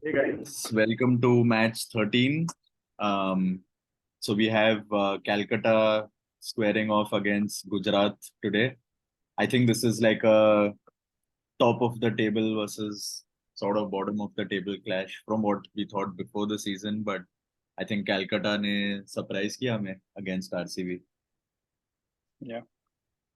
Hey guys, welcome to match 13. Um, so we have Calcutta squaring off against Gujarat today. I think this is like a top of the table versus sort of bottom of the table clash from what we thought before the season. But I think Calcutta ने surprise किया हमें against RCB. Yeah,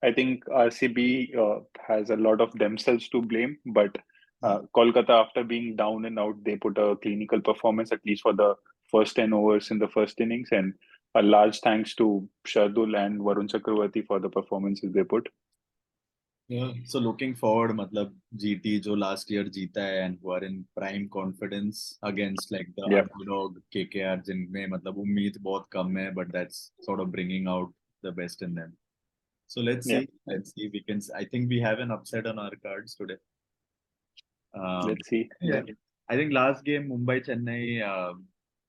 I think RCB has a lot of themselves to blame, but Kolkata, after being down and out, they put a clinical performance, at least for the first 10 overs in the first innings. And a large thanks to Shardul and Varun Chakravarti for the performances they put. Yeah. So looking forward, मतलब GT जो last year जीता है and who are in prime confidence against like the Yeah, underdog KKR जिनमें मतलब उम्मीद बहुत कम है, but that's sort of bringing out the best in them. So let's yeah, see. Let's see. We can. I think we have an upset on our cards today. let's see. Yeah. I think last game Mumbai Chennai.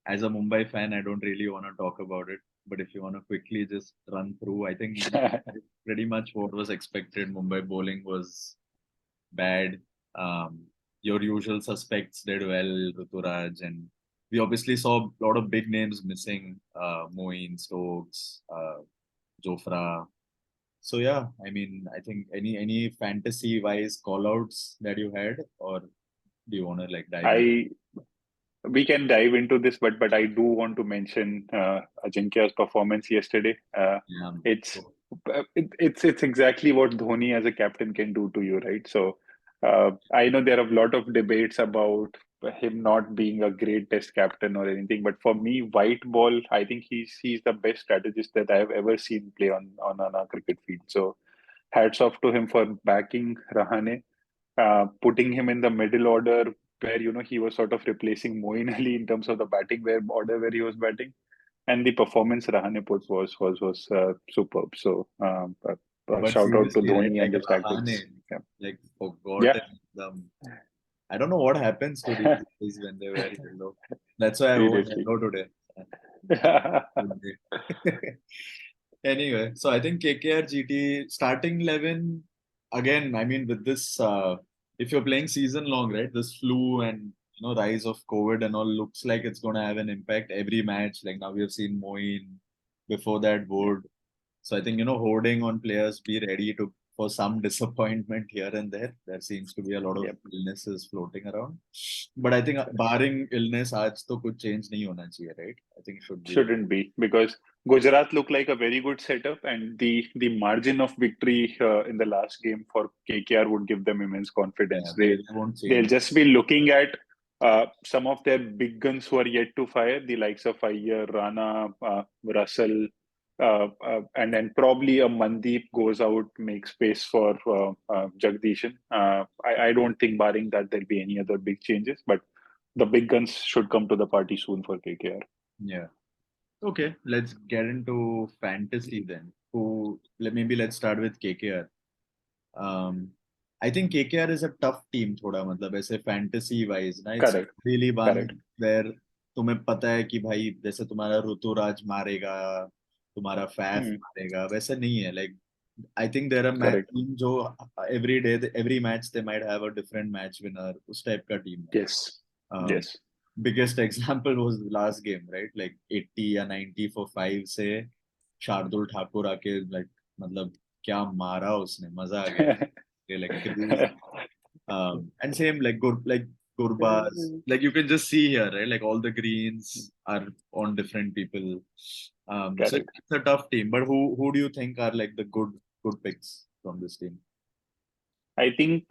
As a Mumbai fan, I don't really want to talk about it. But if you want to quickly just run through, I think pretty much what was expected. Mumbai bowling was bad. Um, your usual suspects did well, Ruturaj, and we obviously saw a lot of big names missing. Moeen, Stokes, Jofra. So yeah, I mean, I think any fantasy wise call outs that you had, or do you want to like dive in? I We can dive into this, but I do want to mention Ajinkya's performance yesterday. Yeah. It's it's exactly what Dhoni as a captain can do to you, right? So I know there are a lot of debates about him not being a great Test captain or anything, but for me, white ball, I think he's the best strategist that I have ever seen play on a cricket field. So hats off to him for backing Rahane, putting him in the middle order where he was sort of replacing Moeen Ali in terms of the batting where he was batting, and the performance Rahane put was superb. So But shout out to seriously, right? Dhoni Like and his tactics. Rahane, Yeah, like yeah, forgotten them. I don't know what happens to these guys when they wear yellow. That's why I wore seriously. yellow today. Anyway, so I think KKR GT starting 11 again. I mean, with this, if you're playing season long, right? This flu and rise of COVID and all looks like it's going to have an impact every match. Like now we have seen Moeen, before that Wood. So I think holding on players, be ready to for some disappointment here and there. There seems to be a lot of Yep. illnesses floating around. But I think barring illness, आज तो कुछ change नहीं होना चाहिए, right? I think it should be. Shouldn't be, because Gujarat looked like a very good setup, and the margin of victory in the last game for KKR would give them immense confidence. Yeah, they won't They'll change. just be looking at some of their big guns who are yet to fire, the likes of Iyer, Rana, Russell, and then probably a Mandeep goes out, makes space for Jagdishan. I don't think, barring that, there'll be any other big changes, but the big guns should come to the party soon for KKR. Yeah. Okay, let's get into fantasy then. Maybe let's start with KKR. I think KKR is a tough team थोड़ा मतलब ऐसे fantasy wise ना, it's Correct, really one correct, where तुम्हें पता है कि भाई जैसे तुम्हारा ऋतुराज मारेगा, तुम्हारा फैफ hmm, मारेगा, वैसे नहीं है. Like I think there are correct. team जो every day every match they might have a different match winner, उस type का team है. Yes, yes. Biggest example was the last game, right? Like 80 या 90 for 5 से शार्दुल ठाकुर आके like मतलब क्या मारा उसने, मजा आ गया. Okay, like crazy. And same like Gurbaz, like you can just see here, right? Like all the greens are on different people. So Correct. it's a tough team. But who do you think are like the good picks from this team? I think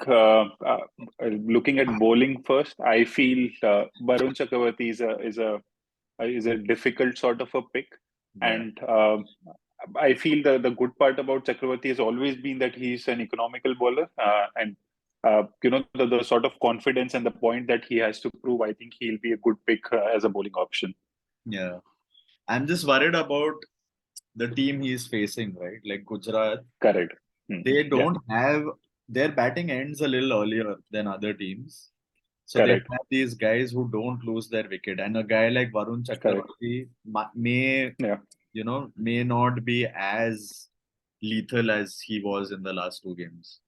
looking at bowling first, I feel Varun Chakravarti is a difficult sort of a pick, Yeah, and I feel the good part about Chakravarti has always been that he's an economical bowler, and the sort of confidence and the point that he has to prove. I think he'll be a good pick as a bowling option. yeah. I'm just worried about the team he is facing, right? Like Gujarat, Correct. Hmm. they Yeah. don't have their batting ends a little earlier than other teams. So they Correct. have these guys who don't lose their wicket. And a guy like Varun Correct. Chakravarti may, Yeah. may not be as lethal as he was in the last two games.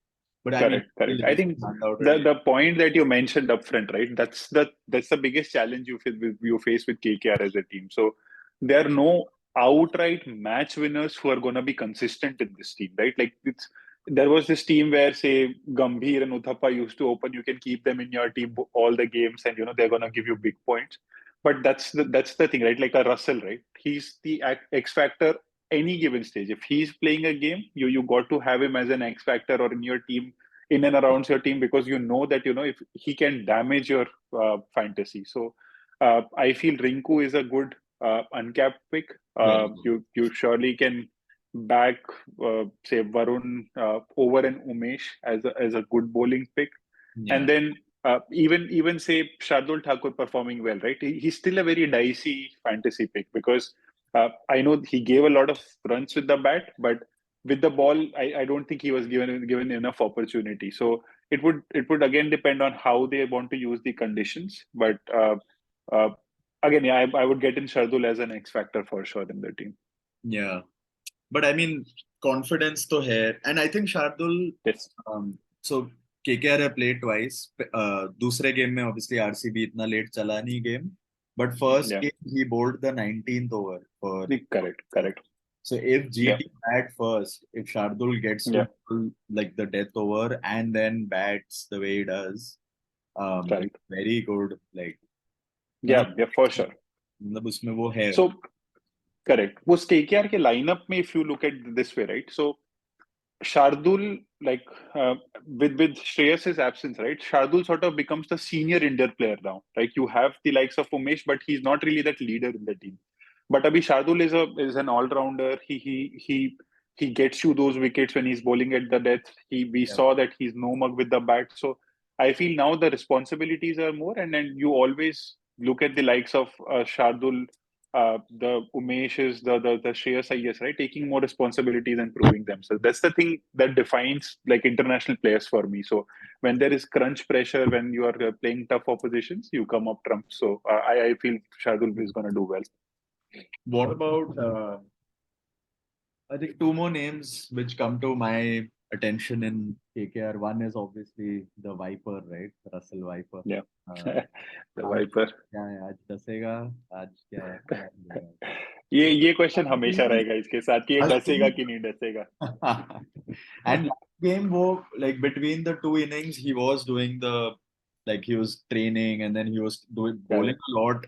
But I mean, Correct. I think the point that you mentioned upfront, right? That's the biggest challenge you face with KKR as a team. So there are no outright match winners who are going to be consistent in this team, right? Like there was this team where say Gambhir and Uthappa used to open. You can keep them in your team all the games, and they're going to give you big points. But that's the thing, right? Like a Russell, right? He's the X factor any given stage. If he's playing a game, you got to have him as an X factor or in your team, in and around your team, because that if he can damage your fantasy. So I feel Rinku is a good uncapped pick. You surely can back say Varun over an Umesh as a good bowling pick, and then even say Shardul Thakur performing well, right? He's still a very dicey fantasy pick because I know he gave a lot of runs with the bat, but with the ball, I don't think he was given enough opportunity. So it would again depend on how they want to use the conditions. But uh, again, yeah, I would get in Shardul as an X factor for sure in the team. Yeah, but I mean, confidence to hai, and I think Shardul. Yes. So KKR have played twice. दूसरे game में obviously RCB इतना late चला नहीं game, but first game he bowled the 19th over for. Correct. So if GT bat first, if Shardul gets to like the death over and then bats the way he does, it's very good. Like for sure. मतलब उसमें वो है. So correct. वो KKR के lineup में, if you look at this way, right? So Shardul, like with Shreyas's absence, right? Shardul sort of becomes the senior Indian player now. Like you have the likes of Umesh, but he's not really that leader in the team. But Abhi Shardul is an all rounder. He gets you those wickets when he's bowling at the death. We saw that he's no mug with the bat. So I feel now the responsibilities are more, and then you always look at the likes of Shardul, the Umesh's, the Shreyas Iyer, right? Taking more responsibilities and proving themselves. That's the thing that defines like international players for me. So when there is crunch pressure, when you are playing tough oppositions, you come up trumps. So I feel Shardul is going to do well. What about? I think two more names which come to my attention in KKR. One is obviously the Viper, right? Russell Viper. Yeah. The Viper. क्या है आज डसेगा आज क्या है ये question हमेशा रहेगा इसके साथ कि ये डसेगा कि नहीं डसेगा. And last game वो like between the two innings he was doing he was training and then he was bowling a lot,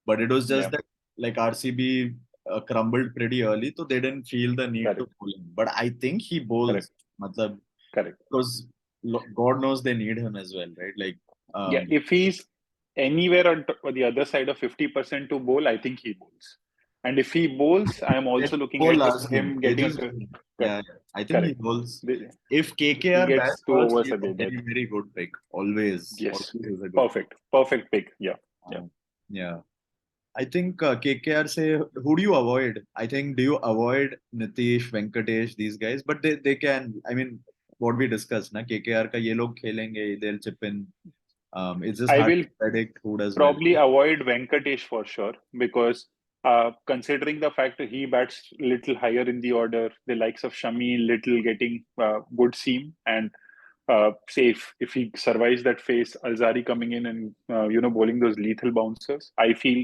but it was just that like RCB crumbled pretty early, so they didn't feel the need to bowl him. But I think he bowls. Correct. Because God knows they need him as well, right? Like if he's anywhere on the other side of 50% to bowl, I think he bowls. And if he bowls, I am also looking at him getting into. I think he bowls. If KKR gets 2 overs, he's a very, very good pick. Always. Yes. Always a good Perfect pick. Yeah. I think KKR say, who do you avoid? I think, do you avoid Nitish, Venkatesh, these guys? But they can, I mean, what we discussed, na KKR ka ye log khelenge, they'll chip in. It's just hard to predict who does probably avoid Venkatesh for sure, because considering the fact that he bats little higher in the order, the likes of Shami little getting good seam, and say if he survives that phase, Alzari coming in and bowling those lethal bouncers, I feel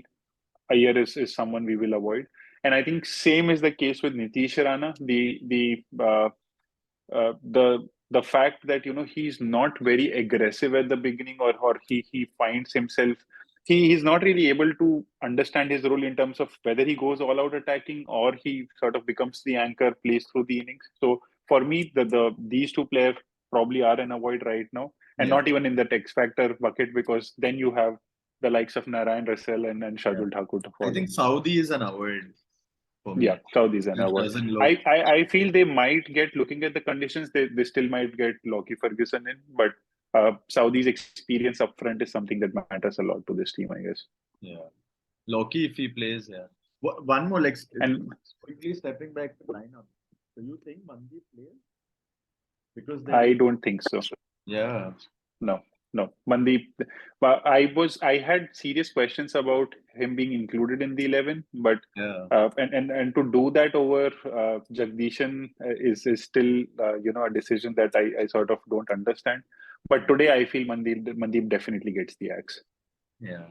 Iyer is someone we will avoid. And I think same is the case with Nitish Rana. The fact that he's not very aggressive at the beginning, or he finds himself, he's not really able to understand his role in terms of whether he goes all out attacking or he sort of becomes the anchor, plays through the innings. So for me, these two players probably are an avoid right now, and not even in the X factor bucket, because then you have the likes of Narayan Russell and Shardul Thakur to follow. I think Saudi is an avoid. Yeah, Saudi is an avoid. I feel they might get, looking at the conditions, they still might get Lockie Ferguson in, but Saudi's experience up front is something that matters a lot to this team, I guess. Yeah, Lockie if he plays, One more, and quickly stepping back to lineup. Do you think Mandeep plays? Because I don't think so. Yeah. No. no. Mandeep, I had serious questions about him being included in the 11, but Yeah. and to do that over Jagdishan is still a decision that I sort of don't understand. But today I feel Mandeep definitely gets the axe. Yeah.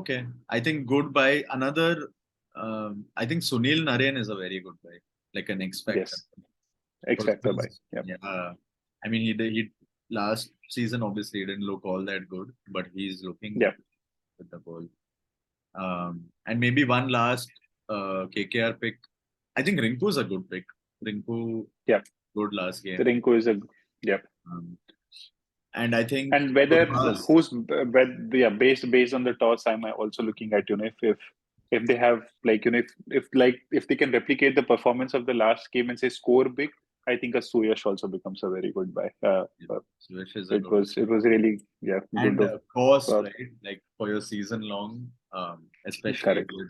Okay. I think good buy. Another, I think Sunil Narayan is a very good buy, like an X factor. Yes, X factor by. Because, Yeah, yeah, I mean, he last season obviously didn't look all that good, but he's looking yeah, good with the ball. And maybe one last KKR pick. I think Rinku's a good pick. Rinku, yeah. good last The game. Rinko is a yeah. Um, and I think And whether Gurbaz, who's yeah, based on the toss, I'm also looking at if they have like if they can replicate the performance of the last game and say score big, I think a Suyash also becomes a very good buy. Suresh is a It good. was really good And of cost, uh, right? Like for your season long, especially correct, with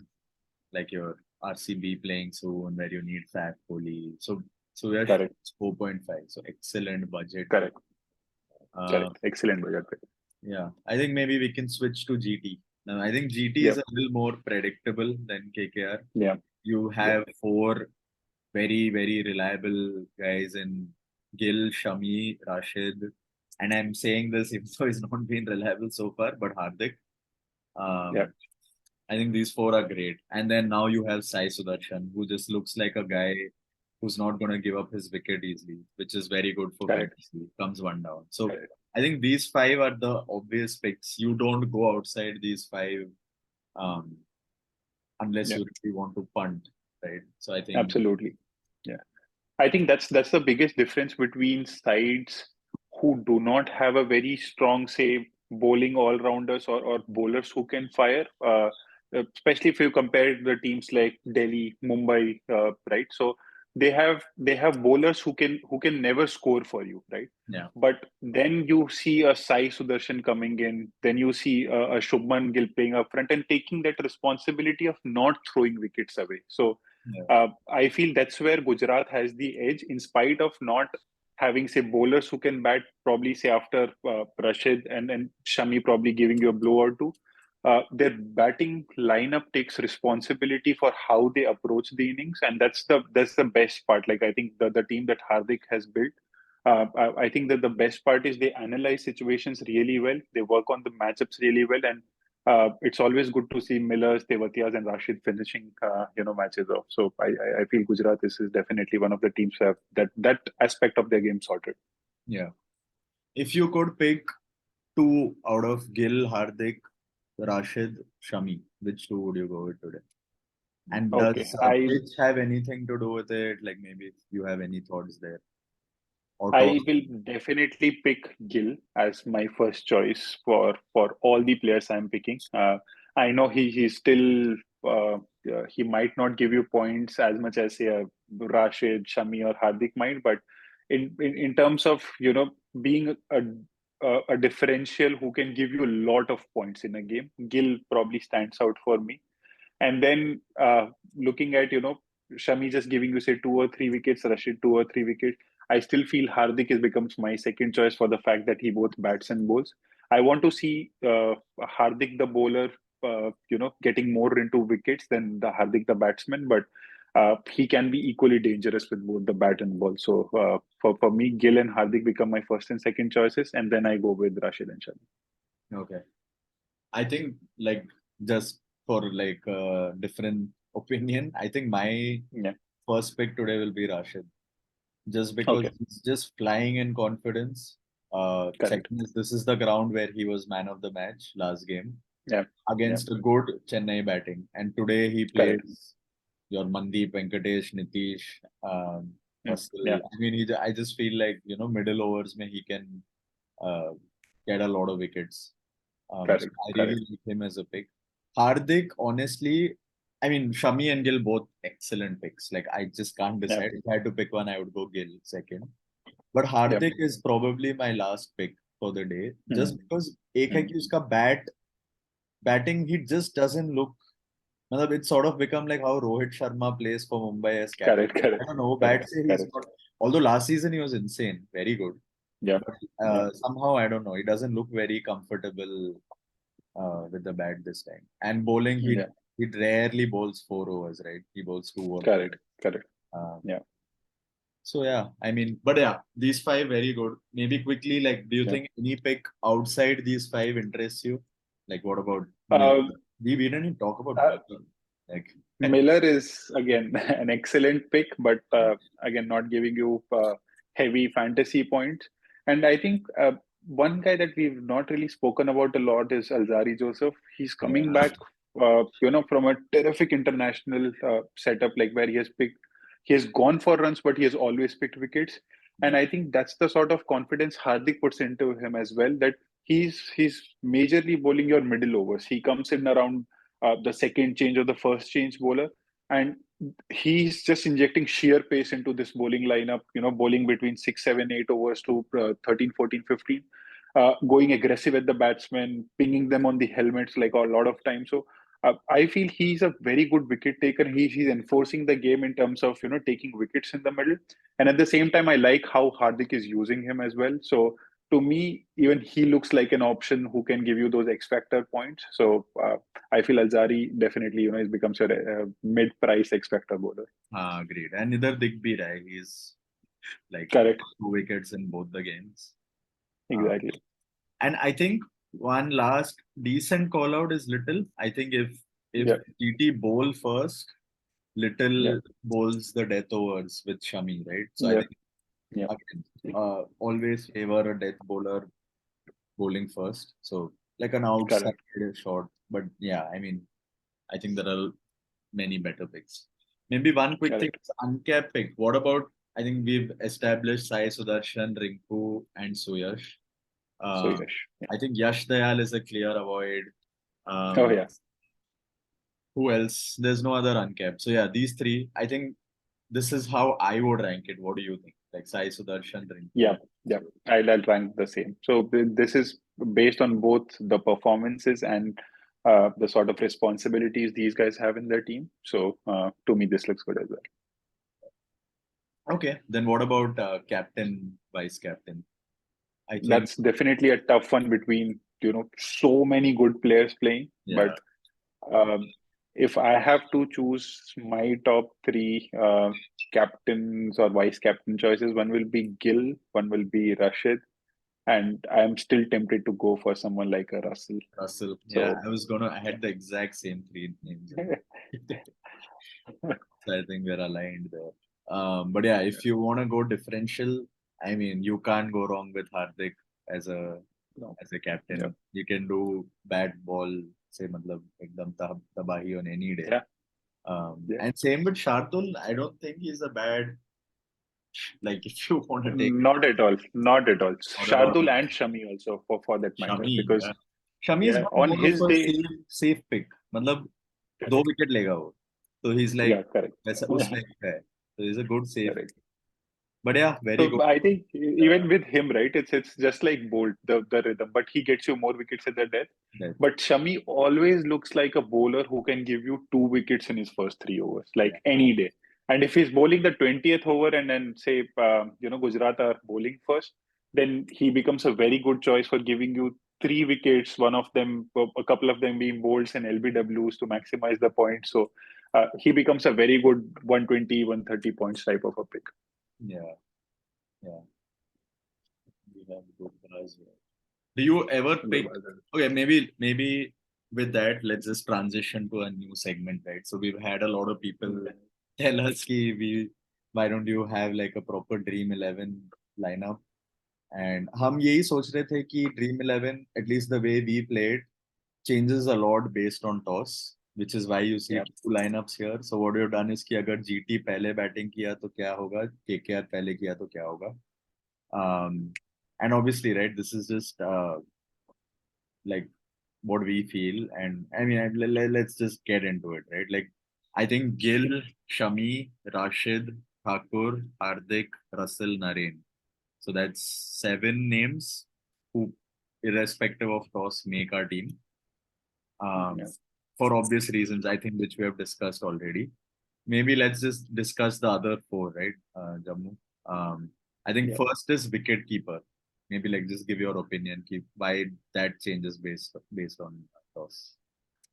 like your RCB playing soon where you need Fat Kohli. So we are correct, 4.5. So excellent budget pick. correct, Uh, correct. Excellent budget pick. yeah, I think maybe we can switch to GT. Now, I think GT is Yep, a little more predictable than KKR. yeah, You yeah, have four very reliable guys in Gill, Shami, Rashid. And I'm saying this even though he's not been reliable so far, but Hardik. yeah, Um, I think these four are great. And then now you have Sai Sudarshan, who just looks like a guy who's not going to give up his wicket easily, which is very good for correct, fantasy. Comes one down. So correct. I think these five are the obvious picks. You don't go outside these five um, unless Yeah, you really want to punt, right? So I think, absolutely. Yeah. I think that's the biggest difference between sides who do not have a very strong, say, bowling all-rounders or bowlers who can fire. Especially if you compare the teams like Delhi, Mumbai, right? So they have bowlers who can never score for you, right? yeah, But then you see a Sai Sudarshan coming in, then you see a Shubman Gill playing up front and taking that responsibility of not throwing wickets away. So yeah, I feel that's where Gujarat has the edge, in spite of not having, say, bowlers who can bat, probably, say, after Rashid and Shami probably giving you a blow or two. Their batting lineup takes responsibility for how they approach the innings, and that's the best part. Like I think the team that Hardik has built, I think that the best part is they analyze situations really well. They work on the matchups really well, and it's always good to see Millers, Tewatias, and Rashid finishing, matches off. So I feel Gujarat is definitely one of the teams who have that aspect of their game sorted. yeah. If you could pick two out of Gill, Hardik, Rashid, Shami, which two would you go with today? And Okay, does pitch have anything to do with it? Like maybe if you have any thoughts there or talk. I will definitely pick Gill as my first choice for all the players I'm picking. I know he's still he might not give you points as much as, say, Rashid, Shami, or Hardik might, but in terms of being a differential who can give you a lot of points in a game, Gill probably stands out for me. And then looking at, Shami just giving you, say, 2 or 3 wickets, Rashid 2 or 3 wickets, I still feel Hardik is becomes my second choice for the fact that he both bats and bowls. I want to see Hardik the bowler, getting more into wickets than the Hardik the batsman, but he can be equally dangerous with both the bat and ball. So for me, Gill and Hardik become my first and second choices, and then I go with Rashid and Shami. Okay. I think like just for like a different opinion, I think my Yeah. first pick today will be Rashid. Just because Okay. he's just flying in confidence. Correct. Second is this is the ground where he was man of the match last game Yeah. Yeah. against a good Chennai batting. And today he Correct. plays your Mandeep, Venkatesh, Nitish, Yeah. Russell. Yeah. I mean, I just feel like, middle overs, he can uh, get a lot of wickets. So Correct. I really Correct. like him as a pick. Hardik, honestly, I mean, Shami and Gill both excellent picks. Like, I just can't Yeah. decide. If I had to pick one, I would go Gill second. But Yep. Hardik is probably my last pick for the day, just Mm. because एक है Mm. कि उसका batting, he just doesn't look. मतलब it's sort of become like how Rohit Sharma plays for Mumbai as captain. Correct. I Correct. don't know, Correct. bats say he's Correct. not. Although last season he was insane, very good. Yeah. But somehow, I don't know, he doesn't look very comfortable with the bat this time. And bowling, he rarely bowls 4 overs, right? He bowls 2 overs. Correct. Um, Yeah. So yeah, I mean, but yeah, these five very good. Maybe quickly, like, do you think any pick outside these five interests you? Like, what about Miller? Uh, We didn't even talk about uh, Miller. Like, Miller is again an excellent pick, but again not giving you heavy fantasy points. And I think one guy that we've not really spoken about a lot is Alzari Joseph. He's coming yeah, back, from a terrific international setup, like where he has gone for runs, but he has always picked wickets. And yeah, I think that's the sort of confidence Hardik puts into him as well. That he's majorly bowling your middle overs. He comes in around the second change or the first change bowler. And he's just injecting sheer pace into this bowling lineup, bowling between 6, 7, 8 overs to 13, 14, 15, going aggressive at the batsmen, pinging them on the helmets like a lot of times. So I feel he's a very good wicket taker. He's enforcing the game in terms of, taking wickets in the middle. And at the same time, I like how Hardik is using him as well. So to me, even he looks like an option who can give you those X factor points. So I feel Alzari definitely, he becomes a mid-price X factor bowler. agreed. And neither Digby, right? He's like Correct. 2 wickets in both the games. Uh, Exactly. and I think one last decent call out is Little. I think if Yeah. TT bowl first, Yeah. Little bowls the death overs with Shami, right? So I Yeah. think Yeah. again, always favor a death bowler bowling first. So like an outside Correct. shot. But yeah, I mean, I think there are many better picks. Maybe one quick thing Correct. is uncapped pick. What about, I think we've established Sai Sudarshan, Rinku, and Suyash. So Uh, Yash. Yeah. I think Yash Dayal is a clear avoid. Oh Um, yeah. who else? There's no other uncapped. So yeah, these three. I think this is how I would rank it. What do you think? Like Sai Sudarshan, Yeah. Rinku. Yeah. I'll rank the same. So this is based on both the performances and the sort of responsibilities these guys have in their team. So to me, this looks good as well. Okay, then what about captain, vice captain? I think That's definitely a tough one between, so many good players playing. yeah, But um, if I have to choose my top three captains or vice captain choices, one will be Gill, one will be Rashid, and I'm still tempted to go for someone like a Russell. Russell. Yeah, So I yeah. had the exact same three names. So I think we're aligned there. But yeah, if you want to go differential, I mean, you can't go wrong with Hardik as a No. as a Yeah. captain. You can do bat ball, say, matlab, ekdam tabahi on any day. Yeah. Yeah. And same with Shardul. I don't think he's a bad, like, if you want to take Not at all. Not at all. out about Shardul and Shami also for that matter. Shami. Because Shami is yeah, not on more of his a day, safe pick. मतलब 2 wicket लेगा वो. So he's like yeah, correct. वैसा उस type का है. So he's a good safe. Correct. But yeah, very So good. I think even with him, right, it's just like Bolt, the rhythm, but he gets you more wickets at the death. That, But Shami always looks like a bowler who can give you 2 wickets in his first 3 overs, yeah, like any day. And if he's bowling the 20th over and then say, Gujarat are bowling first, then he becomes a very good choice for giving you 3 wickets, one of them, a couple of them being bolts and LBWs to maximize the points. So he becomes a very good 120, 130 points type of a pick. yeah, yeah. We have good guys here. Do you ever pick? Okay, maybe with that, let's just transition to a new segment, right? So we've had a lot of people tell us ki why don't you have like a proper Dream 11 lineup? And हम यही सोच रहे थे कि Dream 11, at least the way we played, changes a lot based on toss, which is why you see Yeah. 2 lineups here. So what you've done is कि अगर GT पहले batting किया तो क्या होगा, KKR पहले किया तो क्या होगा. And obviously, right, this is just like what we feel. And I mean, let's just get into it, right? Like, I think Gill, Shami, Rashid, Thakur, Hardik, Russell, Nareen. So that's 7 names who, irrespective of toss, make our team. Yeah. For obvious reasons, I think, which we have discussed already. Maybe let's just discuss the other 4, right, Jammu? I think Yeah. first is wicket keeper. maybe like just give your opinion, keep why that changes based on toss.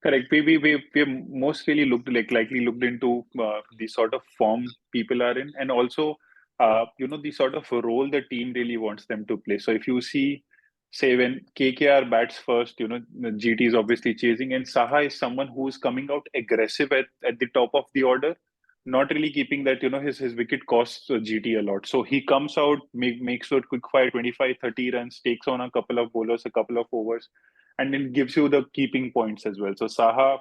Correct. We most really likely looked into the sort of form people are in, and also the sort of role the team really wants them to play. So if you see, say when KKR bats first, the GT is obviously chasing, and Saha is someone who is coming out aggressive at the top of the order, not really keeping that his wicket costs GT a lot. So he comes out, makes a quick fire 25-30 runs, takes on a couple of bowlers, a couple of overs, and then gives you the keeping points as well. So Saha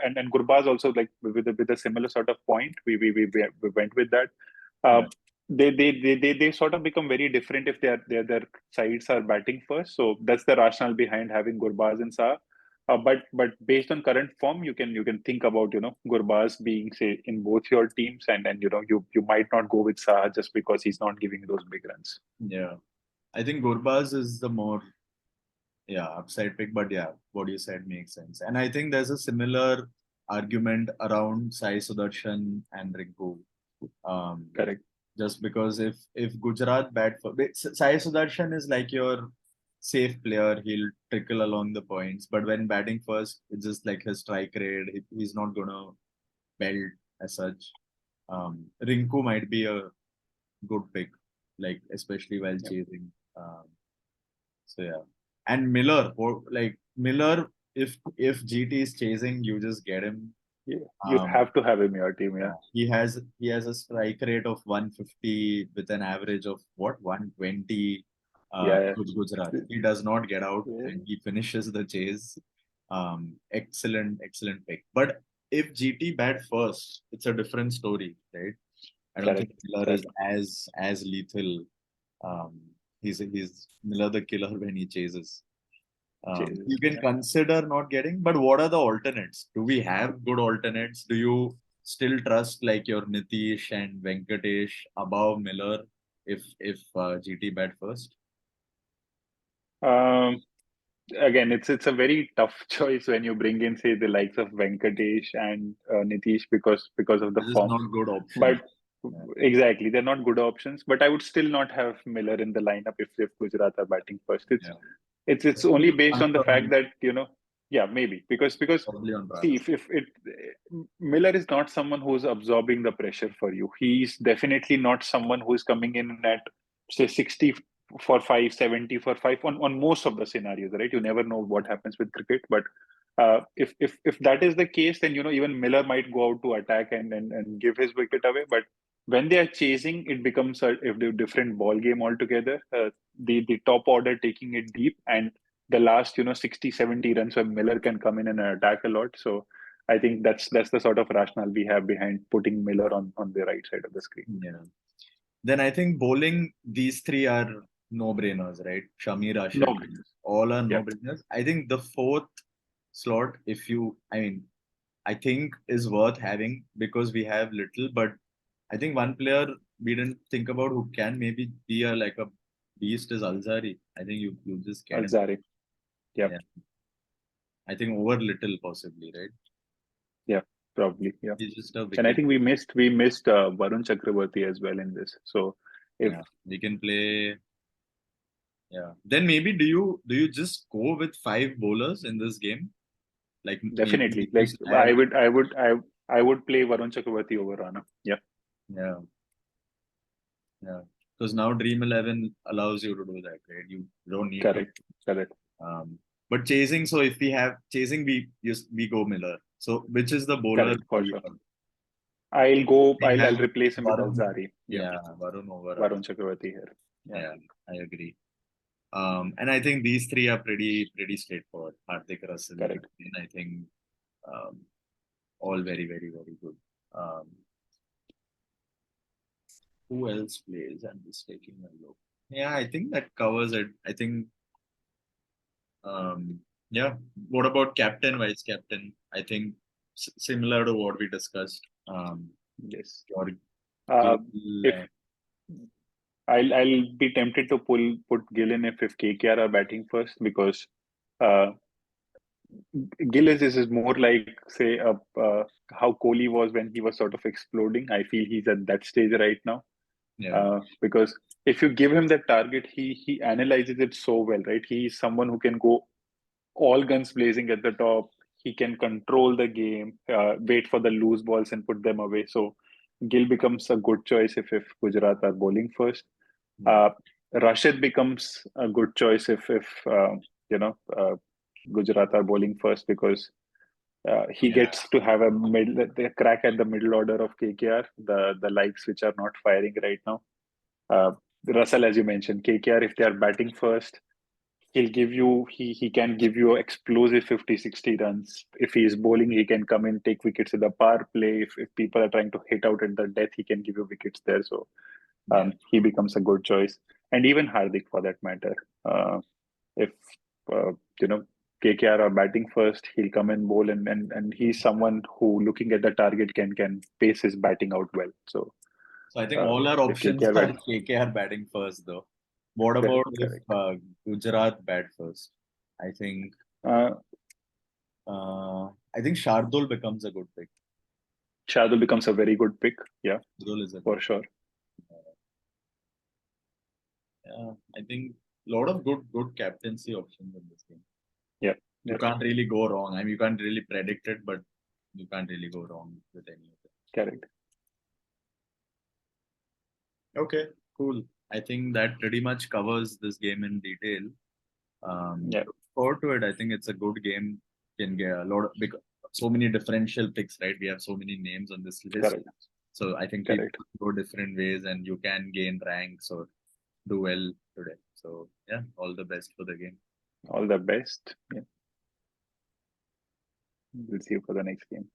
and Gurbaz also, like with a similar sort of point. We went with that. Uh, Yeah, they sort of become very different if their sides are batting first. So that's the rationale behind having Gurbaz and Saha. But based on current form, you can think about Gurbaz being, say, in both your teams, and you might not go with Saha just because he's not giving those big runs. yeah. I think Gurbaz is the more upside pick, but yeah, what you said makes sense. And I think there's a similar argument around Sai Sudarshan and Rinku. Um, Correct. just because if Gujarat bat for Sai Sudarshan is like your safe player, he'll trickle along the points. But when batting first, it's just like his strike rate. He's not gonna belt as such. Rinku might be a good pick, like especially while Yeah. chasing. So yeah, and Miller, or like Miller, if GT is chasing, you just get him. Yeah. You Um, have to have him in your team. Yeah. yeah, he has a strike rate of 150 with an average of what 120. Yeah. With Gujarat, he does not get out Yeah. and he finishes the chase. Excellent pick. But if GT bat first, it's a different story, right? I don't think Correct. Miller is Correct. as lethal. Um, he's Miller the killer when he chases. You Jesus. can Yeah. consider not getting, but what are the alternates? Do we have good alternates? Do you still trust like your Nitish and Venkatesh above Miller if GT bat first? Um, Again, it's a very tough choice when you bring in, say, the likes of Venkatesh and Nitish because of the This is form. not good option. But Yeah, exactly, they're not good options. But I would still not have Miller in the lineup if Gujarat are batting first. It's yeah. it's it's Probably only based on the fact on that yeah, maybe because Probably on see, Radha. if it Miller is not someone who's absorbing the pressure for you. He's definitely not someone who's coming in at, say, 60 for 5, 70 for 5 on most of the scenarios, right? You never know what happens with cricket, but if that is the case, then even Miller might go out to attack and give his wicket away. But when they are chasing, it becomes a different ball game altogether. The top order taking it deep, and the last 60, 70 runs where Miller can come in and attack a lot. So I think that's the sort of rationale we have behind putting Miller on the right side of the screen. Yeah. Then I think bowling, these three are no-brainers, right? Shami, No Rashid, brainers. all are Yeah. no-brainers. I think the fourth slot, I think is worth having because we have little, but I think one player we didn't think about who can maybe be like a beast is Alzari. I think you just get him. Alzari. Yeah. Yeah. I think over little possibly, right? Yeah. Probably. Yeah. He's just a And I wicket. think we missed Varun Chakravarti as well in this. So if Yeah. We can play. Yeah. Then maybe do you just go with five bowlers in this game? Like maybe definitely, you like, just I add. would I would I I would play Varun Chakravarti over Rana. Yeah. Yeah. Yeah. Because now Dream 11 allows you to do that, right? You don't need to. Correct. Correct. Um, but chasing, so if we have chasing, we go Miller. So which is the bowler Correct, for sure. we I'll have I'll replace him with Varun. Alzari. Yeah. Yeah, Varun over Varun Rana. Chakravarti here. Yeah. Yeah, I agree. And I think these three are pretty straightforward. Hardik, Russell, and Correct. Ashwin, I think um, all very good. Um, who else plays? I'm just taking a look. Yeah, I think that covers it. I think yeah. What about captain, vice captain? I think similar to what we discussed. Yes. Your Uh, Gill, if I'll be tempted to put Gill in if KKR are batting first, because uh, Gill is more like, say, how Kohli was when he was sort of exploding. I feel he's at that stage right now. Because if you give him that target, he analyzes it so well, right? He's someone who can go all guns blazing at the top. He can control the game, wait for the loose balls and put them away. So Gill becomes a good choice if Gujarat are bowling first. Yeah. Rashid becomes a good choice if you know Gujarat are bowling first, because he Yeah. gets to have the crack at the middle order of KKR, the likes which are not firing right now. Uh, Russell, as you mentioned, KKR, if they are batting first, he can give you explosive 50-60 runs. If he is bowling, he can come in, take wickets in the power play. If people are trying to hit out at the death, he can give you wickets there. So Yeah. he becomes a good choice. And even Hardik, for that matter. If uh, you know KKR are batting first, he'll come and bowl, and he's someone who, looking at the target, can pace his batting out well. So So I think all our if options KKR are batting, KKR batting first, though. What about correct, if correct. Gujarat bat first? I think Uh, I think Shardul becomes a good pick. Shadul becomes a very good pick. Yeah, Shardul is a good. for sure. Yeah, I think a lot of good captaincy options in this game. Yeah, You yeah, can't really go wrong. I mean, you can't really predict it, but you can't really go wrong with any of it. correct. Okay, cool. I think that pretty much covers this game in detail. Yeah, Look forward to it. I think it's a good game. Can get a lot of because so many differential picks, right? We have so many names on this list. correct, So I think people correct. go different ways and you can gain ranks or do well today. So yeah, all the best for the game. All the best. Yeah. We'll see you for the next game.